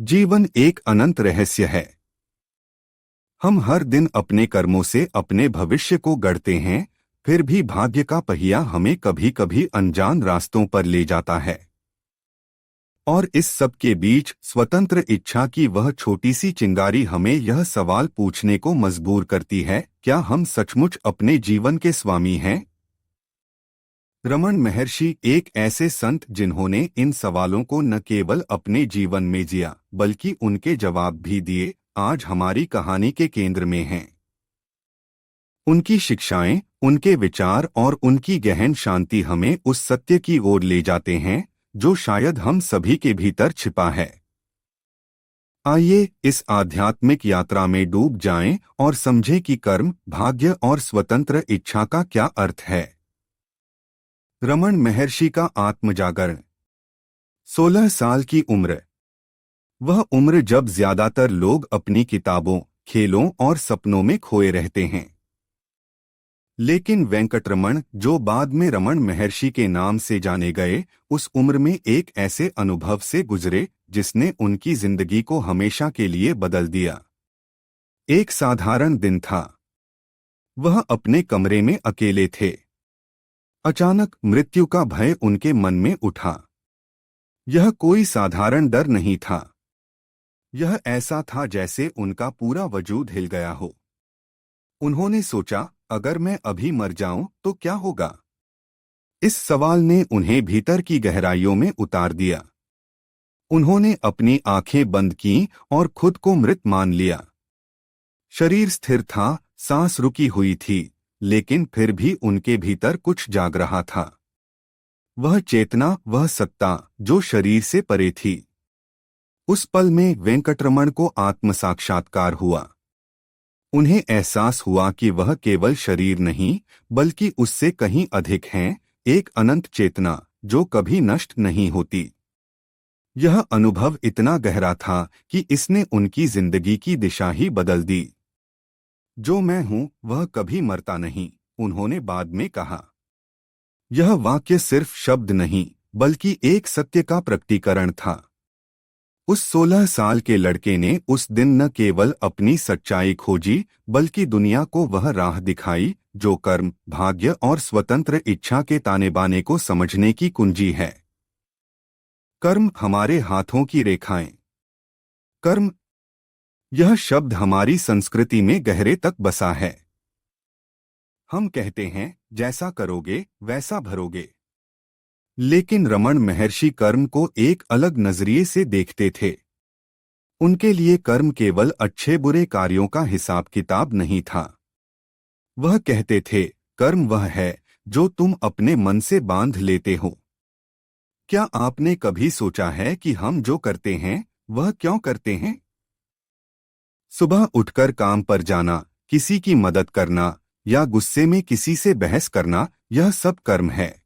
जीवन एक अनंत रहस्य है। हम हर दिन अपने कर्मों से अपने भविष्य को गढ़ते हैं, फिर भी भाग्य का पहिया हमें कभी कभी अनजान रास्तों पर ले जाता है। और इस सब के बीच स्वतंत्र इच्छा की वह छोटी सी चिंगारी हमें यह सवाल पूछने को मजबूर करती है, क्या हम सचमुच अपने जीवन के स्वामी हैं? रमन महर्षि एक ऐसे संत जिन्होंने इन सवालों को न केवल अपने जीवन में जिया बल्कि उनके जवाब भी दिए, आज हमारी कहानी के केंद्र में हैं। उनकी शिक्षाएं, उनके विचार और उनकी गहन शांति हमें उस सत्य की ओर ले जाते हैं जो शायद हम सभी के भीतर छिपा है। आइए इस आध्यात्मिक यात्रा में डूब जाएं और समझें कि कर्म, भाग्य और स्वतंत्र इच्छा का क्या अर्थ है। रमन महर्षि का आत्मजागरण। 16 साल की उम्र, वह उम्र जब ज्यादातर लोग अपनी किताबों, खेलों और सपनों में खोए रहते हैं। लेकिन वेंकटरमण, जो बाद में रमन महर्षि के नाम से जाने गए, उस उम्र में एक ऐसे अनुभव से गुजरे जिसने उनकी जिंदगी को हमेशा के लिए बदल दिया। एक साधारण दिन था। वह अपने कमरे में अकेले थे। अचानक मृत्यु का भय उनके मन में उठा। यह कोई साधारण डर नहीं था। यह ऐसा था जैसे उनका पूरा वजूद हिल गया हो। उन्होंने सोचा, अगर मैं अभी मर जाऊं तो क्या होगा? इस सवाल ने उन्हें भीतर की गहराइयों में उतार दिया। उन्होंने अपनी आंखें बंद कीं और खुद को मृत मान लिया। शरीर स्थिर था, सांस रुकी हुई थी, लेकिन फिर भी उनके भीतर कुछ जाग रहा था। वह चेतना, वह सत्ता जो शरीर से परे थी। उस पल में वेंकटरमण को आत्म साक्षात्कार हुआ। उन्हें एहसास हुआ कि वह केवल शरीर नहीं बल्कि उससे कहीं अधिक हैं, एक अनंत चेतना जो कभी नष्ट नहीं होती। यह अनुभव इतना गहरा था कि इसने उनकी जिंदगी की दिशा ही बदल दी। जो मैं हूं वह कभी मरता नहीं, उन्होंने बाद में कहा। यह वाक्य सिर्फ शब्द नहीं बल्कि एक सत्य का प्रकटीकरण था। उस 16 साल के लड़के ने उस दिन न केवल अपनी सच्चाई खोजी बल्कि दुनिया को वह राह दिखाई जो कर्म, भाग्य और स्वतंत्र इच्छा के ताने बाने को समझने की कुंजी है। कर्म, हमारे हाथों की रेखाएं। कर्म, यह शब्द हमारी संस्कृति में गहरे तक बसा है। हम कहते हैं, जैसा करोगे वैसा भरोगे। लेकिन रमन महर्षि कर्म को एक अलग नजरिए से देखते थे। उनके लिए कर्म केवल अच्छे बुरे कार्यों का हिसाब किताब नहीं था। वह कहते थे, कर्म वह है जो तुम अपने मन से बांध लेते हो। क्या आपने कभी सोचा है कि हम जो करते हैं वह क्यों करते हैं? सुबह उठकर काम पर जाना, किसी की मदद करना या गुस्से में किसी से बहस करना, यह सब कर्म है।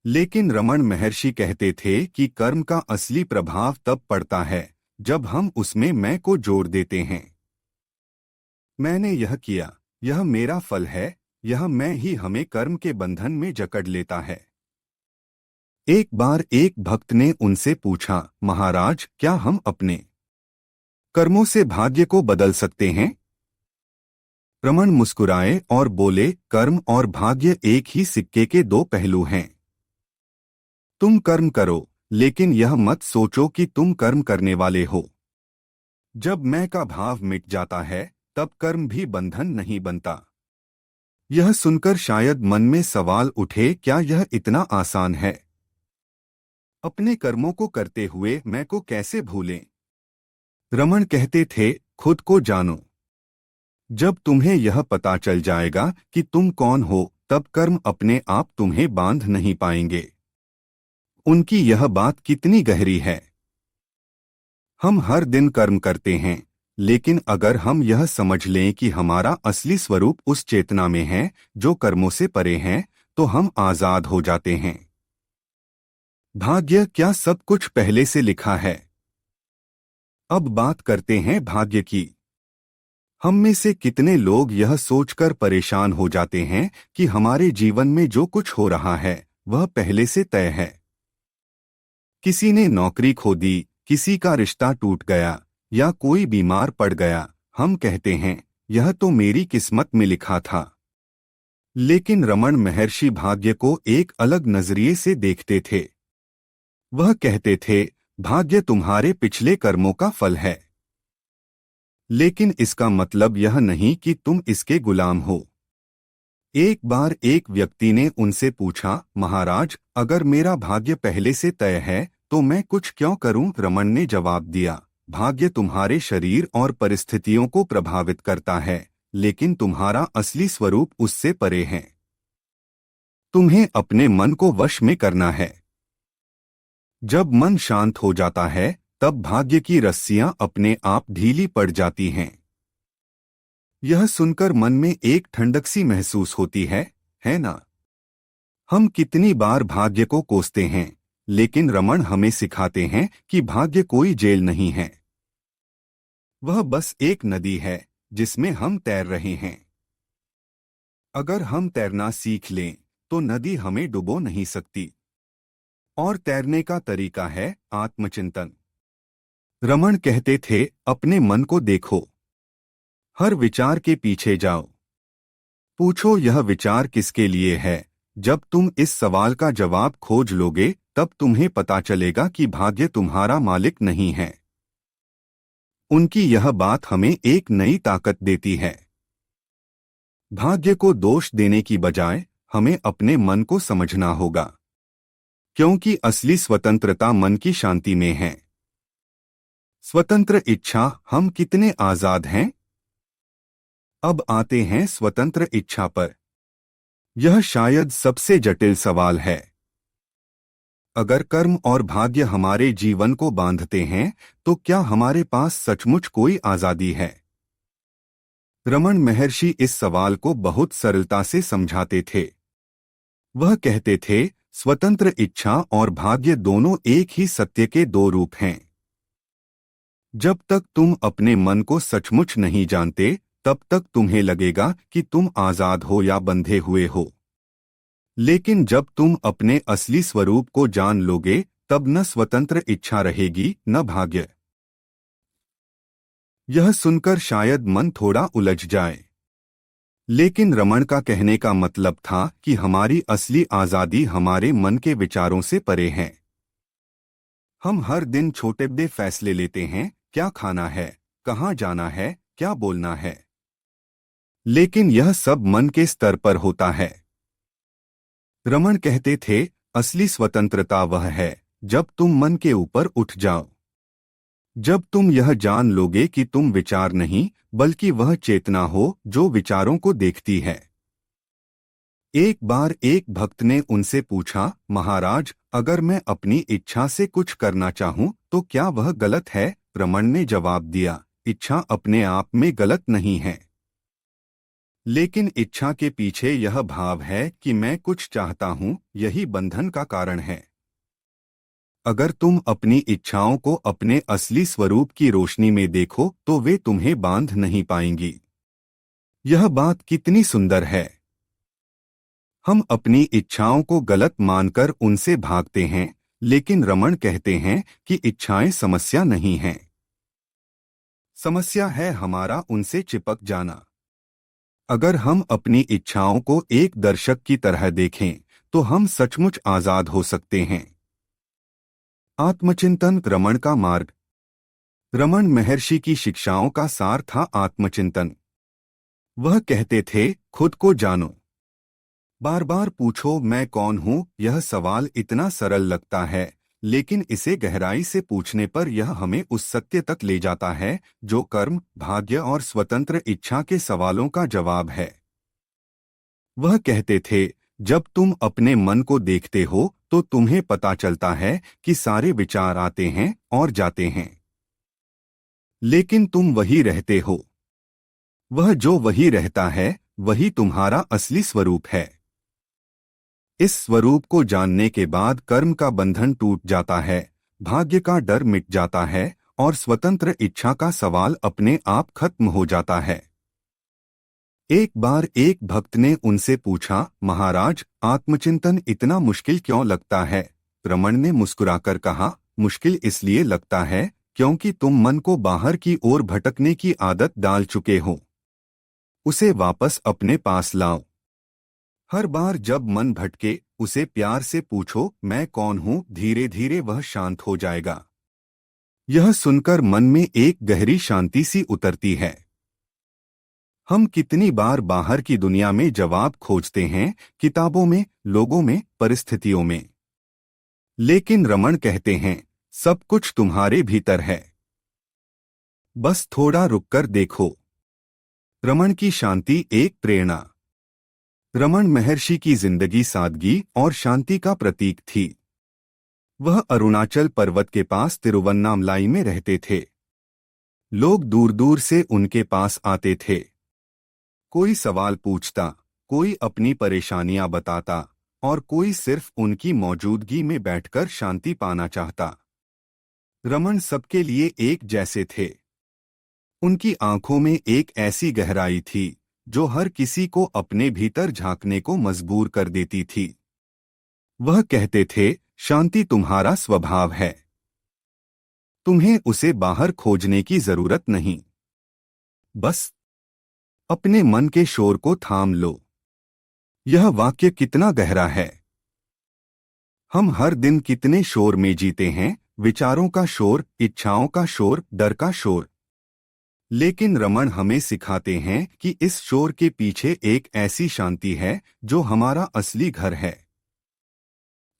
लेकिन रमन महर्षि कहते थे कि कर्म का असली प्रभाव तब पड़ता है जब हम उसमें मैं को जोड़ देते हैं। मैंने यह किया, यह मेरा फल है, यह मैं ही हमें कर्म के बंधन में जकड़ लेता है। एक बार एक भक्त ने उनसे पूछा, महाराज, क्या हम अपने कर्मों से भाग्य को बदल सकते हैं? रमन मुस्कुराए और बोले, कर्म और भाग्य एक ही सिक्के के दो पहलू हैं। तुम कर्म करो, लेकिन यह मत सोचो कि तुम कर्म करने वाले हो। जब मैं का भाव मिट जाता है तब कर्म भी बंधन नहीं बनता। यह सुनकर शायद मन में सवाल उठे, क्या यह इतना आसान है? अपने कर्मों को करते हुए मैं को कैसे भूलें? रमन कहते थे, खुद को जानो। जब तुम्हें यह पता चल जाएगा कि तुम कौन हो, तब कर्म अपने आप तुम्हें बांध नहीं पाएंगे। उनकी यह बात कितनी गहरी है। हम हर दिन कर्म करते हैं, लेकिन अगर हम यह समझ लें कि हमारा असली स्वरूप उस चेतना में है जो कर्मों से परे है, तो हम आजाद हो जाते हैं। भाग्य, क्या सब कुछ पहले से लिखा है? अब बात करते हैं भाग्य की। हम में से कितने लोग यह सोचकर परेशान हो जाते हैं कि हमारे जीवन में जो कुछ हो रहा है वह पहले से तय है। किसी ने नौकरी खो दी, किसी का रिश्ता टूट गया या कोई बीमार पड़ गया, हम कहते हैं यह तो मेरी किस्मत में लिखा था। लेकिन रमण महर्षि भाग्य को एक अलग नजरिए से देखते थे। वह कहते थे, भाग्य तुम्हारे पिछले कर्मों का फल है, लेकिन इसका मतलब यह नहीं कि तुम इसके गुलाम हो। एक बार एक व्यक्ति ने उनसे पूछा, महाराज, अगर मेरा भाग्य पहले से तय है तो मैं कुछ क्यों करूं? रमण ने जवाब दिया, भाग्य तुम्हारे शरीर और परिस्थितियों को प्रभावित करता है, लेकिन तुम्हारा असली स्वरूप उससे परे है। तुम्हें अपने मन को वश में करना है। जब मन शांत हो जाता है तब भाग्य की रस्सियां अपने आप ढीली पड़ जाती हैं। यह सुनकर मन में एक ठंडक सी महसूस होती है ना? हम कितनी बार भाग्य को कोसते हैं, लेकिन रमण हमें सिखाते हैं कि भाग्य कोई जेल नहीं है। वह बस एक नदी है जिसमें हम तैर रहे हैं। अगर हम तैरना सीख लें तो नदी हमें डुबो नहीं सकती। और तैरने का तरीका है आत्मचिंतन। रमण कहते थे, अपने मन को देखो, हर विचार के पीछे जाओ, पूछो यह विचार किसके लिए है। जब तुम इस सवाल का जवाब खोज लोगे तब तुम्हें पता चलेगा कि भाग्य तुम्हारा मालिक नहीं है। उनकी यह बात हमें एक नई ताकत देती है। भाग्य को दोष देने की बजाय हमें अपने मन को समझना होगा, क्योंकि असली स्वतंत्रता मन की शांति में है। स्वतंत्र इच्छा, हम कितने आजाद हैं? अब आते हैं स्वतंत्र इच्छा पर। यह शायद सबसे जटिल सवाल है। अगर कर्म और भाग्य हमारे जीवन को बांधते हैं तो क्या हमारे पास सचमुच कोई आजादी है? रमण महर्षि इस सवाल को बहुत सरलता से समझाते थे। वह कहते थे, स्वतंत्र इच्छा और भाग्य दोनों एक ही सत्य के दो रूप हैं। जब तक तुम अपने मन को सचमुच नहीं जानते तब तक तुम्हें लगेगा कि तुम आजाद हो या बंधे हुए हो। लेकिन जब तुम अपने असली स्वरूप को जान लोगे तब न स्वतंत्र इच्छा रहेगी न भाग्य। यह सुनकर शायद मन थोड़ा उलझ जाए, लेकिन रमण का कहने का मतलब था कि हमारी असली आजादी हमारे मन के विचारों से परे है। हम हर दिन छोटे बड़े फैसले लेते हैं, क्या खाना है, कहाँ जाना है, क्या बोलना है, लेकिन यह सब मन के स्तर पर होता है। रमण कहते थे, असली स्वतंत्रता वह है जब तुम मन के ऊपर उठ जाओ, जब तुम यह जान लोगे कि तुम विचार नहीं बल्कि वह चेतना हो जो विचारों को देखती है। एक बार एक भक्त ने उनसे पूछा, महाराज, अगर मैं अपनी इच्छा से कुछ करना चाहूं तो क्या वह गलत है? रमण ने जवाब दिया, इच्छा अपने आप में गलत नहीं है, लेकिन इच्छा के पीछे यह भाव है कि मैं कुछ चाहता हूं, यही बंधन का कारण है। अगर तुम अपनी इच्छाओं को अपने असली स्वरूप की रोशनी में देखो तो वे तुम्हें बांध नहीं पाएंगी। यह बात कितनी सुंदर है। हम अपनी इच्छाओं को गलत मानकर उनसे भागते हैं, लेकिन रमण कहते हैं कि इच्छाएं समस्या नहीं हैं। समस्या है हमारा उनसे चिपक जाना। अगर हम अपनी इच्छाओं को एक दर्शक की तरह देखें तो हम सचमुच आजाद हो सकते हैं। आत्मचिंतन, रमण का मार्ग। रमण महर्षि की शिक्षाओं का सार था आत्मचिंतन। वह कहते थे, खुद को जानो, बार बार पूछो मैं कौन हूं। यह सवाल इतना सरल लगता है, लेकिन इसे गहराई से पूछने पर यह हमें उस सत्य तक ले जाता है जो कर्म, भाग्य और स्वतंत्र इच्छा के सवालों का जवाब है। वह कहते थे, जब तुम अपने मन को देखते हो तो तुम्हें पता चलता है कि सारे विचार आते हैं और जाते हैं, लेकिन तुम वही रहते हो। वह जो वही रहता है वही तुम्हारा असली स्वरूप है। इस स्वरूप को जानने के बाद कर्म का बंधन टूट जाता है, भाग्य का डर मिट जाता है और स्वतंत्र इच्छा का सवाल अपने आप खत्म हो जाता है। एक बार एक भक्त ने उनसे पूछा, महाराज, आत्मचिंतन इतना मुश्किल क्यों लगता है? रमण ने मुस्कुराकर कहा, मुश्किल इसलिए लगता है क्योंकि तुम मन को बाहर की ओर भटकने की आदत डाल चुके हो। उसे वापस अपने पास लाओ। हर बार जब मन भटके उसे प्यार से पूछो, मैं कौन हूं। धीरे धीरे वह शांत हो जाएगा। यह सुनकर मन में एक गहरी शांति सी उतरती है। हम कितनी बार बाहर की दुनिया में जवाब खोजते हैं, किताबों में, लोगों में, परिस्थितियों में। लेकिन रमण कहते हैं, सब कुछ तुम्हारे भीतर है, बस थोड़ा रुककर देखो। रमण की शांति एक प्रेरणा। रमण महर्षि की जिंदगी सादगी और शांति का प्रतीक थी। वह अरुणाचल पर्वत के पास तिरुवन्नामलाई में रहते थे। लोग दूर दूर से उनके पास आते थे। कोई सवाल पूछता, कोई अपनी परेशानियां बताता और कोई सिर्फ उनकी मौजूदगी में बैठकर शांति पाना चाहता। रमण सबके लिए एक जैसे थे। उनकी आंखों में एक ऐसी गहराई थी जो हर किसी को अपने भीतर झांकने को मजबूर कर देती थी। वह कहते थे, शांति तुम्हारा स्वभाव है, तुम्हें उसे बाहर खोजने की जरूरत नहीं, बस अपने मन के शोर को थाम लो। यह वाक्य कितना गहरा है। हम हर दिन कितने शोर में जीते हैं, विचारों का शोर, इच्छाओं का शोर, डर का शोर। लेकिन रमण हमें सिखाते हैं कि इस शोर के पीछे एक ऐसी शांति है जो हमारा असली घर है।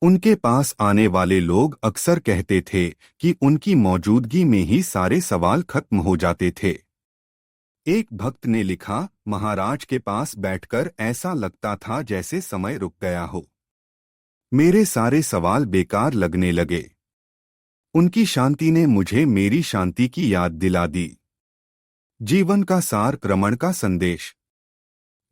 उनके पास आने वाले लोग अक्सर कहते थे कि उनकी मौजूदगी में ही सारे सवाल खत्म हो जाते थे। एक भक्त ने लिखा, महाराज के पास बैठकर ऐसा लगता था जैसे समय रुक गया हो। मेरे सारे सवाल बेकार लगने लगे। उनकी शांति ने मुझे मेरी शांति की याद दिला दी। जीवन का सार, रमण का संदेश।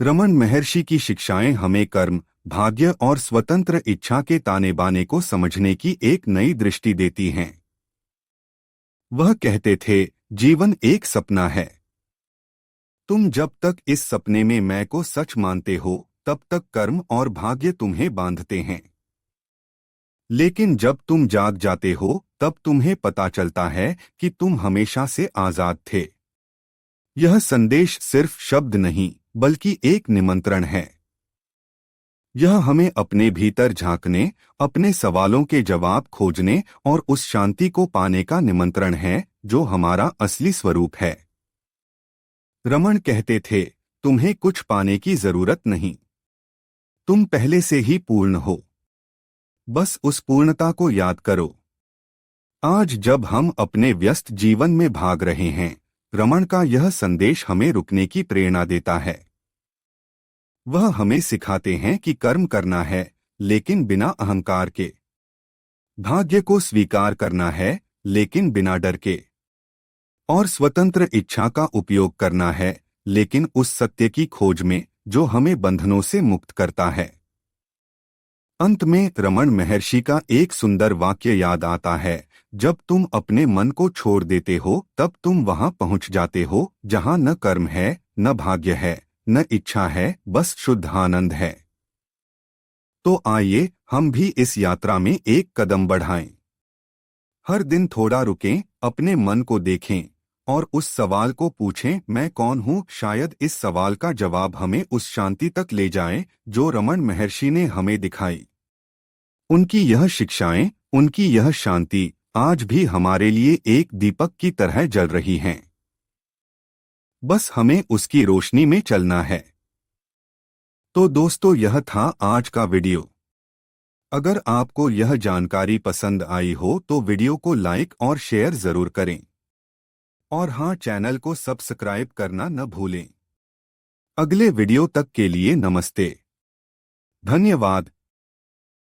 रमण महर्षि की शिक्षाएं हमें कर्म, भाग्य और स्वतंत्र इच्छा के ताने बाने को समझने की एक नई दृष्टि देती हैं। वह कहते थे, जीवन एक सपना है। तुम जब तक इस सपने में मैं को सच मानते हो तब तक कर्म और भाग्य तुम्हें बांधते हैं। लेकिन जब तुम जाग जाते हो तब तुम्हें पता चलता है कि तुम हमेशा से आजाद थे। यह संदेश सिर्फ शब्द नहीं बल्कि एक निमंत्रण है। यह हमें अपने भीतर झांकने, अपने सवालों के जवाब खोजने और उस शांति को पाने का निमंत्रण है जो हमारा असली स्वरूप है। रमण कहते थे, तुम्हें कुछ पाने की जरूरत नहीं, तुम पहले से ही पूर्ण हो, बस उस पूर्णता को याद करो। आज जब हम अपने व्यस्त जीवन में भाग रहे हैं, रमण का यह संदेश हमें रुकने की प्रेरणा देता है। वह हमें सिखाते हैं कि कर्म करना है लेकिन बिना अहंकार के, भाग्य को स्वीकार करना है लेकिन बिना डर के, और स्वतंत्र इच्छा का उपयोग करना है लेकिन उस सत्य की खोज में जो हमें बंधनों से मुक्त करता है। अंत में रमण महर्षि का एक सुंदर वाक्य याद आता है, जब तुम अपने मन को छोड़ देते हो तब तुम वहां पहुंच जाते हो जहां न कर्म है, न भाग्य है, न इच्छा है, बस शुद्ध आनंद है। तो आइए हम भी इस यात्रा में एक कदम बढ़ाएं। हर दिन थोड़ा रुकें, अपने मन को देखें और उस सवाल को पूछें, मैं कौन हूं। शायद इस सवाल का जवाब हमें उस शांति तक ले जाए जो रमण महर्षि ने हमें दिखाई। उनकी यह शिक्षाएं, उनकी यह शांति आज भी हमारे लिए एक दीपक की तरह जल रही हैं। बस हमें उसकी रोशनी में चलना है। तो दोस्तों, यह था आज का वीडियो। अगर आपको यह जानकारी पसंद आई हो तो वीडियो को लाइक और शेयर जरूर करें। और हाँ, चैनल को सब्सक्राइब करना न भूलें। अगले वीडियो तक के लिए नमस्ते। धन्यवाद।